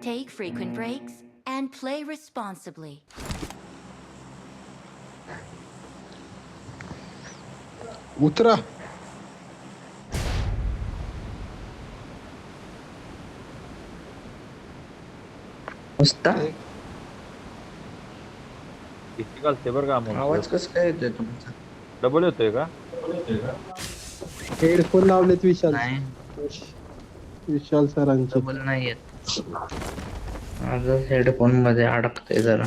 Take frequent breaks and play responsibly. उतरा. नुसता किती घालते बरं का अमोल? आवाज कसं काय येतोय तुमचा? डबल येतोय का? हेडफोन लावलेत विशाल नाही विशाल सरांचे. डबल नाही येत. माझं हेडफोन मध्ये अडकतंय जरा.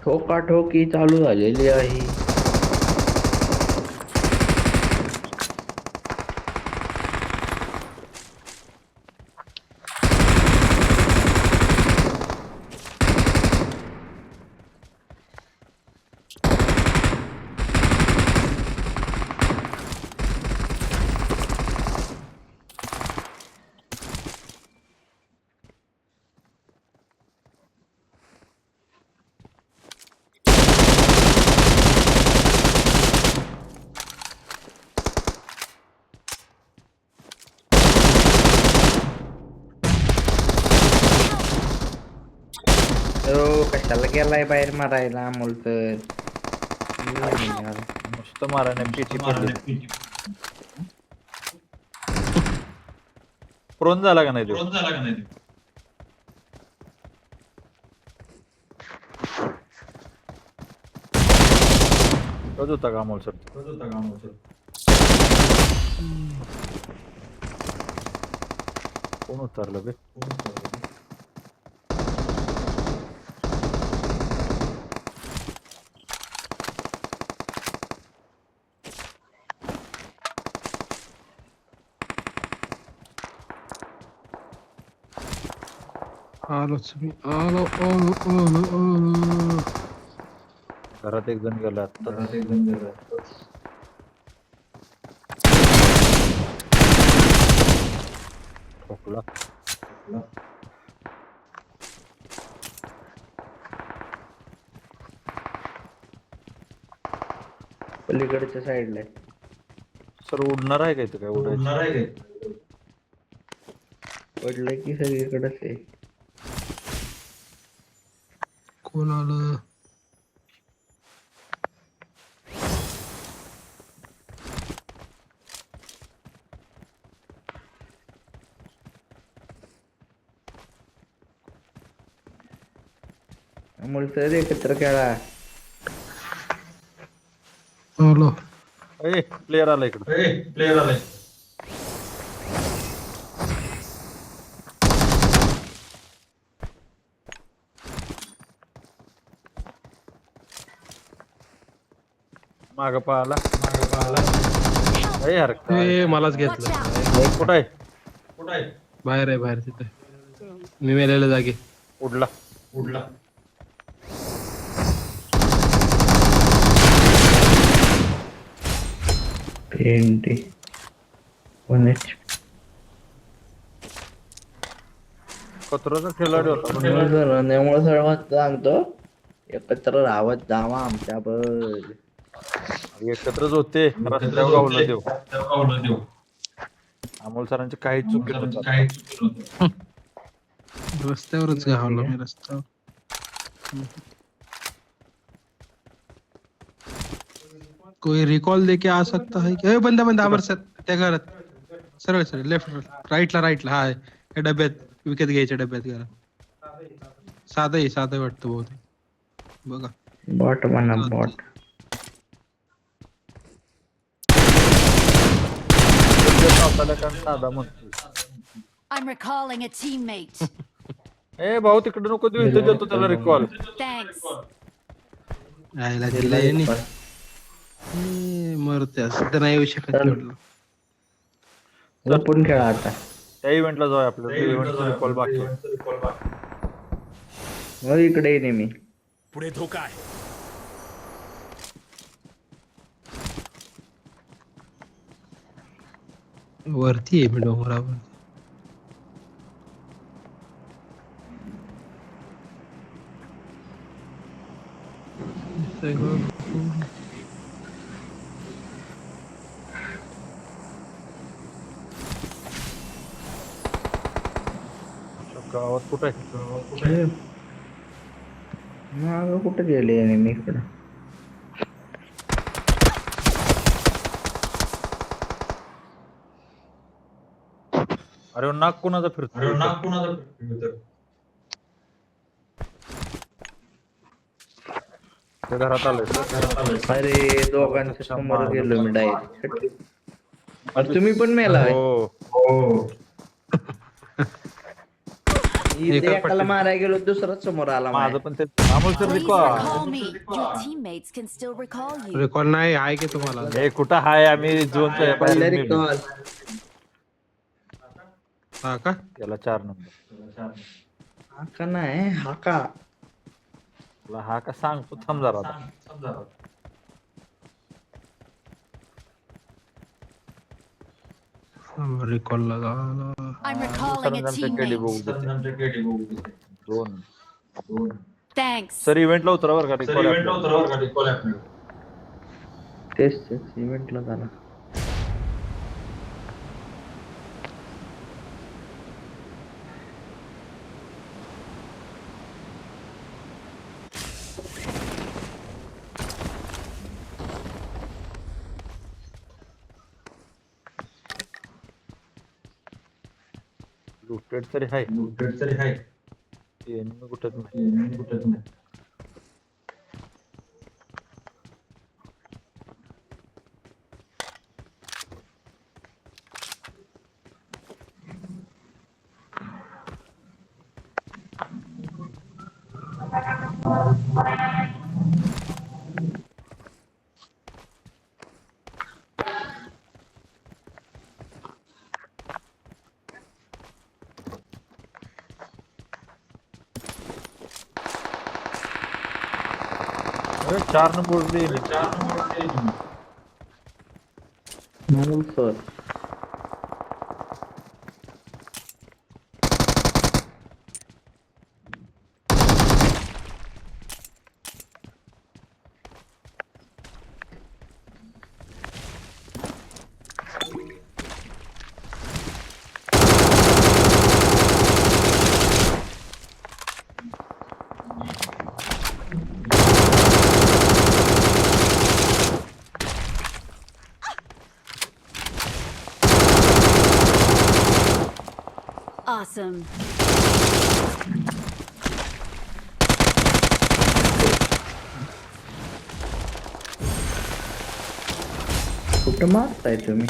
ठोकाठोकी चालू झालेली आहे. कशाला गेलाय बाहेर मारायला अमोल तर? नुसतं माराने पिटी पडली. प्रोन झाला का नाही तो? कधी होता का अमोल सर? कोण उतरलं बे? आलोच मी. आलो. घरात एक जण गेला आता. ठोकला. पलीकडच्या साईडला सर उडणार आहे का इथं? काय उडायचं? पडलं की सगळीकडेच आहे. कोण आलं? अमोल तर एकत्र खेळा. आलो. ए प्लेयर आला इकडं. माग पाहाला. यार ए मलाच Watch घेतलं. out! कुठं आहे? बाहेर तिथे. मी मेलेल्या जागी. उडला. भेंडी 1 HP. कचराचा खिलाडी होता. त्यामुळे सर्वात सांगतो एकत्र राहत जावा आमच्यावर. एकत्रच होते. रस्त्यावर गावलं देव. अमोल सरांची काही चुकी नव्हती. रस्त्यावरच घावलो मी रस्त्यावर. कोई रिकॉल देके आ सकता है क्या? बंदा अमर सर त्या घरात. सरळ लेफ्ट राईटला हा या डब्यात विकत घ्यायच्या डब्यात घरात. साधं वाटतं बहुतेक. बघा बॉट म्हणा बॉट. साधा म्हणतो. I'm recalling a teammate. ए भाऊ तिकडे नको देऊ, इथे देतो त्याला रिकॉल. Thanks. आयला दिलाय नी. मरते सध्या नाही येऊ शकत तेवढं. लपून खेळा आता. त्या इव्हेंटला जाऊया आपल्याला. इव्हेंटचा रिकॉल बाकी आहे. मग इकडे येणे मी. पुढे धोका आहे. वरती आहे मी डोंगरावर. गावात कुठं आहे? माग कुठं गेले मी इकडं. अरे नाक कोणाचा फिरतो? त्या घरात आलंय. अरे दोघांच्या समोर गेलो मी डायरेक्ट. अरे तुम्ही पण मेला होय? हो. इथे एकाला मारायला गेलो दुसराच समोर आला माझं माझ्या. पण ते Amol sir Please recall. recall me. Your teammates can still recall you. Recall नाही आहे की तुम्हाला? हे कुठं हाय? आम्ही झोनच्या पहिले recall. हा का? त्याला 4 नंबर. हा का नाही हा का? तुला हा का सांगतो, थांब जरा आता. रिकॉल ला झाला. I'm recalling a teammate. 2. Thanks. Sir इव्हेंटला उतरा बरं का रिकॉल. तेच इव्हेंटला झाला. लुटेड तरी हाय. एनिमी कुठं नाही. अरे 4 नंबर दे. म्हणून सर Awesome. कुठं मारताय तुम्ही?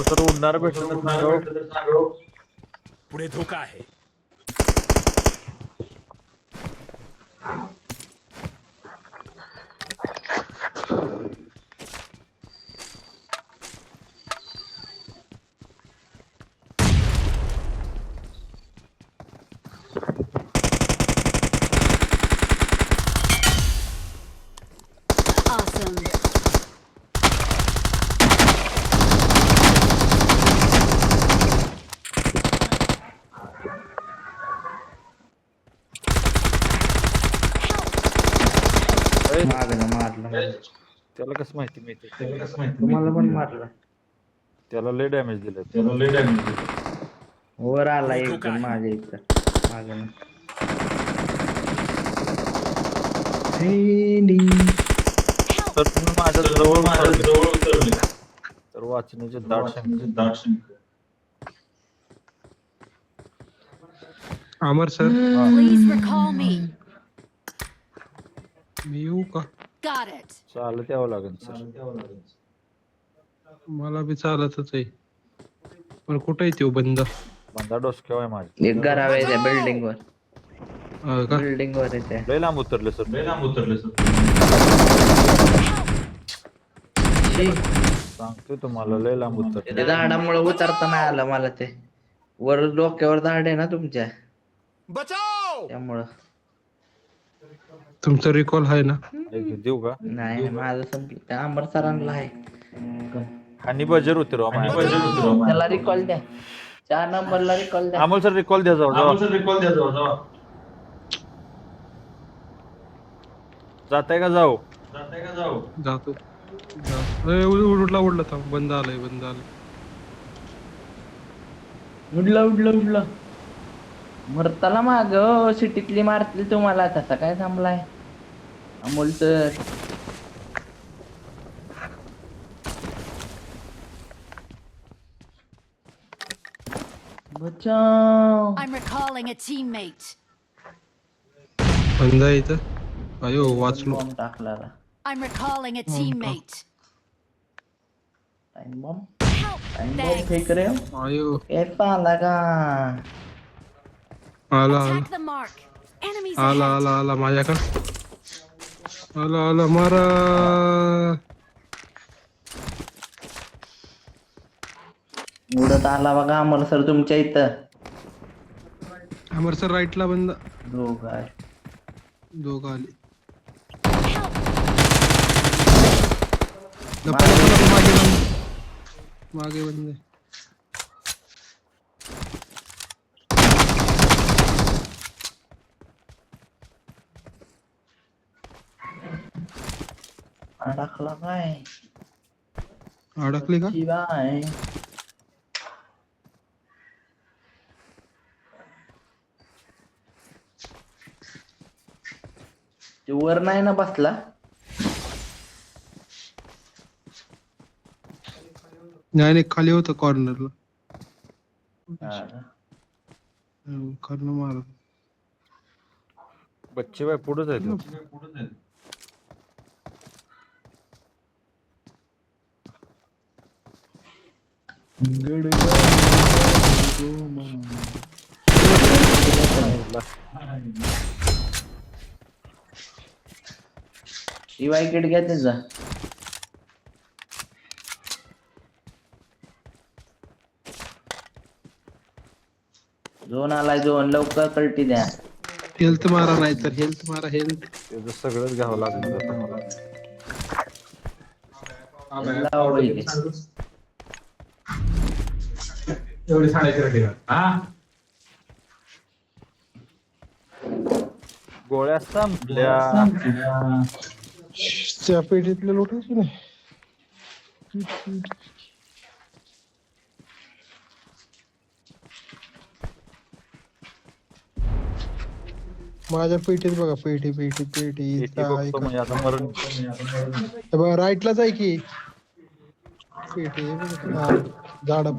सर उडणार भेटलं तर सांगा. पुढे धोका आहे. Awesome. मागणं मारलं मला. त्याला कसं माहिती तुम्हाला पण मारलं. त्याला लय डॅमेज दिलं. वर आला एक जण माझ्या इथं मागणं. तर तुम्ही माझ्या जवळ उतरले तर वाचण्याचे दाट शंका. अमर सर Please recall me. मी येऊ का? Got it. चालत यावं लागेल सर. मला बी चालतच आहे पण कुठे आहे तो बंद? बंदा डोसक्याव आहे माझ्या. एक घरावर आहे त्या बिल्डिंग वर. का? बिल्डिंग वर आहे त्या. लय लांब उतरले सर. कशी सांगतोय तुम्हाला लय लांब उत्तर ते झाडामुळे उतरता नाही आलं मला ते वर डोक्यावर झाड आहे ना तुमच्या बचाओ त्यामुळं तुमचा रिकॉल आहे ना? देऊ का नाही माझं संपलं त्या अंबर सरांना आहे आणि बजर उतरवा त्याला रिकॉल द्या 4 नंबरला रिकॉल द्या अमोल सर रिकॉल द्या जाऊ जाताय का जाऊ जातो उडला थांब. बंद आलंय. उडला मरताला माग सिटीतली मारतील तुम्हाला तसा काय थांबलाय अमोल सर बचाव I'm recalling a teammate. बंद आहे इथं. अयो वाचलो. बॉम्ब टाकला I'm recalling a teammate. Time bomb Help! Time bomb Thanks. Fake रहे हो अयो कैसा लगा आला Attack the mark. Enemies आला ahead. आला आला माझ्याकडे. आला मारा. उडत आला बघा अमोल सर तुमच्या इथं अमर सर राईटला बंद. दोघं आहे दोघं आले. Help! लपा मागे बंद. अडकला काय अडकली का? शिवाय ते वर नाही ना बसला नाही खाली होतं कॉर्नरला. हा. कॉर्नर मार. बच्चे बाय पुढेच आहे तो. शिवाय किट घ्या त्याचा झोन आलाय झोन लवकर कल्टी द्या हेल्थ मारा नाही तर हेल्थ मारा. त्याचं सगळंच घ्यावं लागलं आता मला. लावा पहिले. गोळ्या संपल्या. त्या पेटीतले लोटायचे नाही. माझ्या पेटीत बघा. पेटी इथे बघतो म्हणजे आता मरण राईटलाच आहे की पेटी. झाडा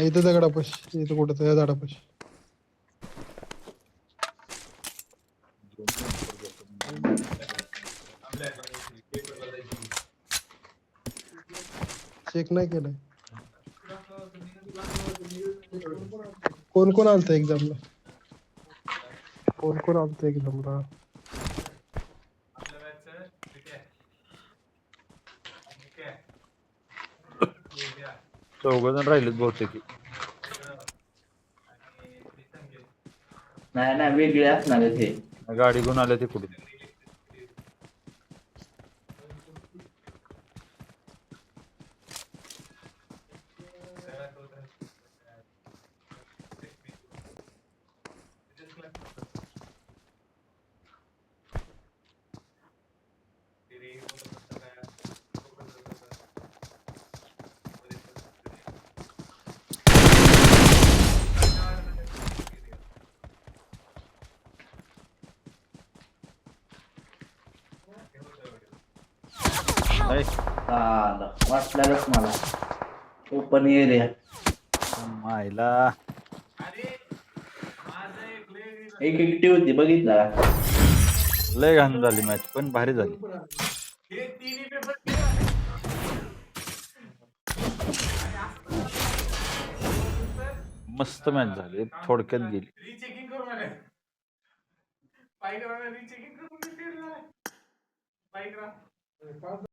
इथं दगडापाशी. इथं कुठं त्या झाडापाशी. चेक नाही केलंय. कोण आलत एक्झामला? कोण आलत एक्झामला? चौघजण राहिलेत बहुतेक. नाही वेगळे असणार आहे ते गाडी घेऊन आले ते कुठे. आलं वाटल्यालाच मला ओपन एरिया मायला एक एकटी होती बघितला का? लय घाण झाली मॅच पण भारी झाली. मस्त मॅच झाली. थोडक्यात गेली.